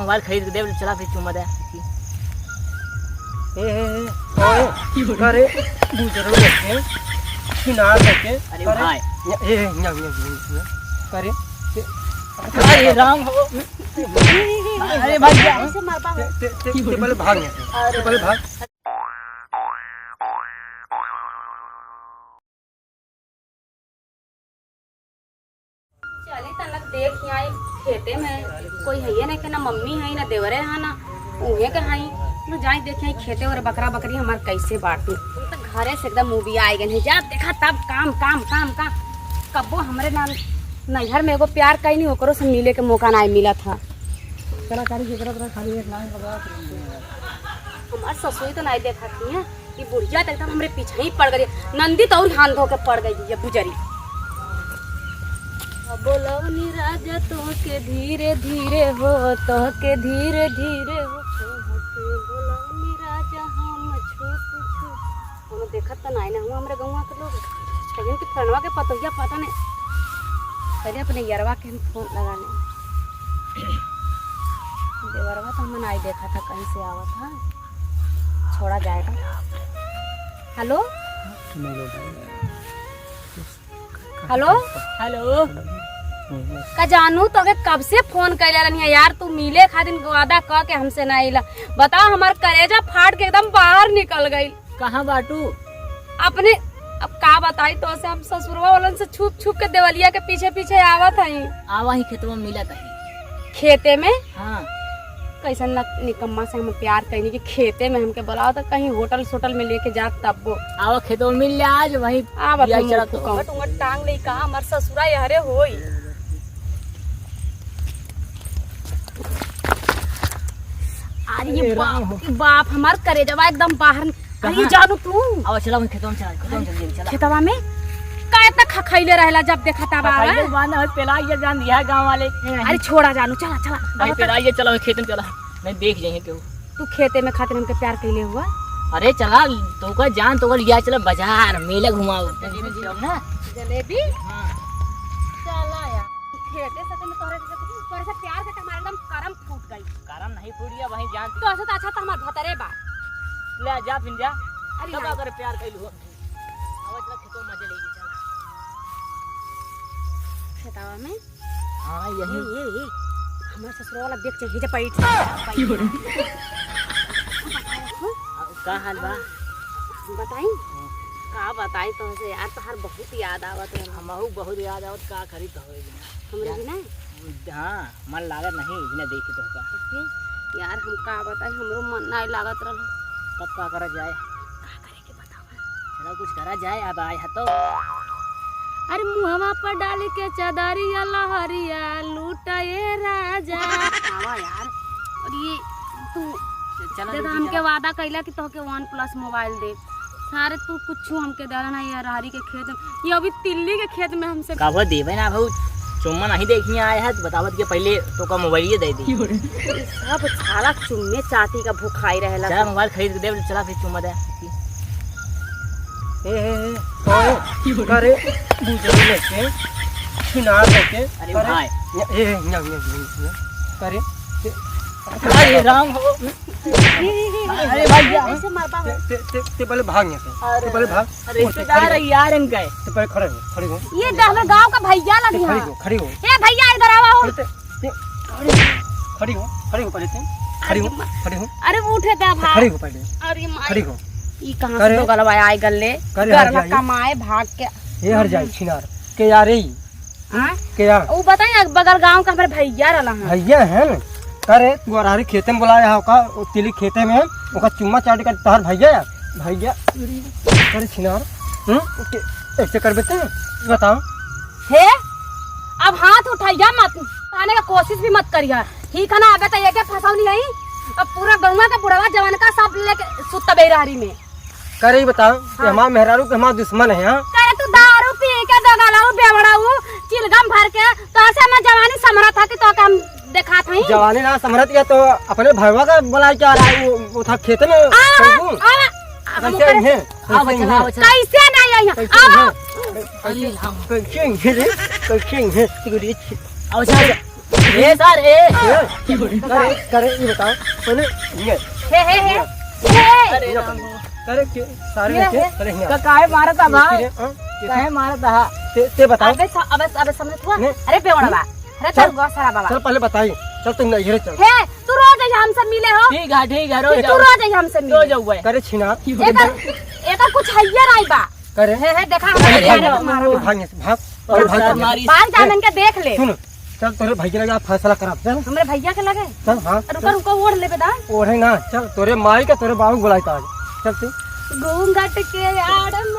Mobile खरीद के दे चला फिर चुम्मा दे अरे बुजुर्ग बैठे किनार बैठे अरे भाई करे अरे राम हो अरे भाई ऐसे मारता है ते बोले भाग ते बोले भाग चली तनक देख आई खेते में कोई है नहीं के ना मम्मी है ना देवरे है ना उहे के है ना जाई देखे खेते और बकरा बकरी हमार कैसे बांटू तो घरे से एकदम मूवी आई गई जा देखा तब काम काम काम का कबो हमरे नाम नैहर में एगो प्यार कहीं नहीं ओकरो से मिले के मौका नहीं मिला था चला कारी के तरफ खाली एक लाइन लगा हमार ससुरी तो नहीं देखा थी है कि बुढ़िया तक हमरे पीछे ही पड़ गई नंदी तो और हाथ धो के पड़ गई ये बुजरी बोलवनी राजा तो के धीरे धीरे हो तो के धीरे धीरे हो बोलवनी राजा हम छुप छुप हम देखत तो नहीं ना हुआ हमरे गौवा के लोग कहीं के फरनवा के पतोहिया पता नहीं पहले अपने यरवा के हम फोन लगा ले देवरवा तो हमने नहीं देखा था कहीं से आवा था छोड़ा जाएगा हेलो हेलो हेलो का जानू तो कब से फोन कर रही यार तू मिले खातिर वादा कह के हमसे नहीं ला बताओ हमार कलेजा फाट के एकदम बाहर निकल गई कहाँ बाटू अपने अब का बताई तो से हम ससुरवा वालन से छुप छुप के देवलिया के पीछे पीछे आवत हई आवा ही खेतवा में मिला था खेते में हाँ कैसन निकम्मा से हम प्यार कहीं कि खेते में हमके बुलाओ तो कहीं होटल सोटल में लेके जा तब वो आवा खेतवा में मिल जा आज वही चला तो टांग नहीं कहा हमार ससुरा यहरे होई अरे बाप हमार करेजवा एकदम बाहर अरे जानू तू आवा चला वही खेतवा में चला जल्दी चला खेतवा में काय तक खखैले रहला जब देखा तब आवे बाना है पेला ये जान दिया गांव वाले अरे छोड़ा जानू चला चला भाई पेला ये चला खेत में चला नहीं देख जाइए क्यों तू खेते में खातिर हमके प्यार कैले हुआ अरे चला तो का जान तो लिया चला बाजार मेला घुमाओ ना जलेबी हां चला यार खेते से में तोरे से प्यार से हमारा एकदम करम फूट गई करम नहीं फूटिया वही जान तो ऐसा तो अच्छा तो हमार भतरे बा ले जा फिर जा अरे कब अगर प्यार कैलू आवा चला खेतों में मजे लेगी चला खेतवा में हां यही ये हमार ससुर वाला देख चाहिए जे पैठ का हाल बा बताई का बताई तो से यार तो हर बहुत याद आवत है हमहू बहुत याद आवत का करी तो होई हमरे बिना हां मन लागत नहीं बिना देखे तो का यार हम का बताई हमरो मन नहीं लागत रहल कब का करा जाए का करे के बतावा चलो कुछ करा जाए अब आए है तो अरे मुहवा पर डाल के चदरिया लहरिया लूटाए राजा आवा यार और ये तू चला हमके वादा कैला कि तोहके OnePlus मोबाइल दे सारे तू कुछ हमके देला ना यार हरी के खेत में ये अभी तिल्ली के खेत में हमसे काबा देवे ना भाऊ चुम्मा नहीं देखने आया है तो बतावत के पहले तो का मोबाइल ये दे दी सब साला चुम्मे चाटी का भूखाई रहेला चला मोबाइल खरीद के दे चला फिर चुम्मा दे करे बुजुर्ग बैठे किनार बैठे अरे भाई करे अरे राम हो अरे भाई ऐसे मारता है ते बोले भाग ते बोले भाग रिश्तेदार है यार इनका ते पहले खड़े हो ये हमें गांव का भैया लगी है खड़ी हो ए भैया इधर आओ खड़ी हो पहले खड़ी हो अरे उठे का भाग खड़ी हो पहले अरे खड़ी हो ई कहां से तो गलवा आए गल्ले गरला कमाए भाग के ये हर जाए छिनार के यार ही हां के यार ओ बताई बगल गांव का हमारे भैया रहला है भैया है ना करे तू अरहरी खेते में बुलाया है का तिली खेते में ओका चुम्मा चाट कर तोहर भैया करे छिनार ऐसे कर बेटे बताओ हे अब हाथ उठाइया मत आने का कोशिश भी मत करिया ठीक है ना अबे तो ये के फसावनी है अब पूरा गौवा का बुढ़वा जवान का सब लेके सुत बेरहरी में करे बताओ कि हमार मेहरारू के हमार दुश्मन है हां करे तू दारू पी के दगलाऊ बेवड़ाऊ चिलगम भर के तो से मैं जवानी समरा था कि तो हम देखा था जवानी ना समरत या तो अपने भरवा का बुला के आ रहा है वो था खेत में कैसे है कैसे नहीं आई कैसे है आओ ए सर ए करे करे ये बताओ पहले ये हे अरे करे क्यों सारे रखे पहले यहाँ काहे मारा था भाई हाँ, काहे मारा था ते बताओ अबे समझ हुआ नहीं। अरे बेवड़ा बा अरे चल गो सारा बाबा चल पहले बताइए चल तुम नहीं चल हे तू रोज आई हमसे मिले हो ठीक है रोज तू रोज आई हमसे रोज मिले जाऊँ करे छिना एका कुछ हइयर आई बा करे हे देखा भाग और भाग बाल जामन के देख ले सुन चल तोरे भैया लगे आप फैसला करा चल हमरे भैया के लगे चल हाँ रुको रुको ओढ़ ले बेटा ओढ़े ना चल तोरे माई के तोरे बाबू बुलाता चल तू घूंघट के आड़ में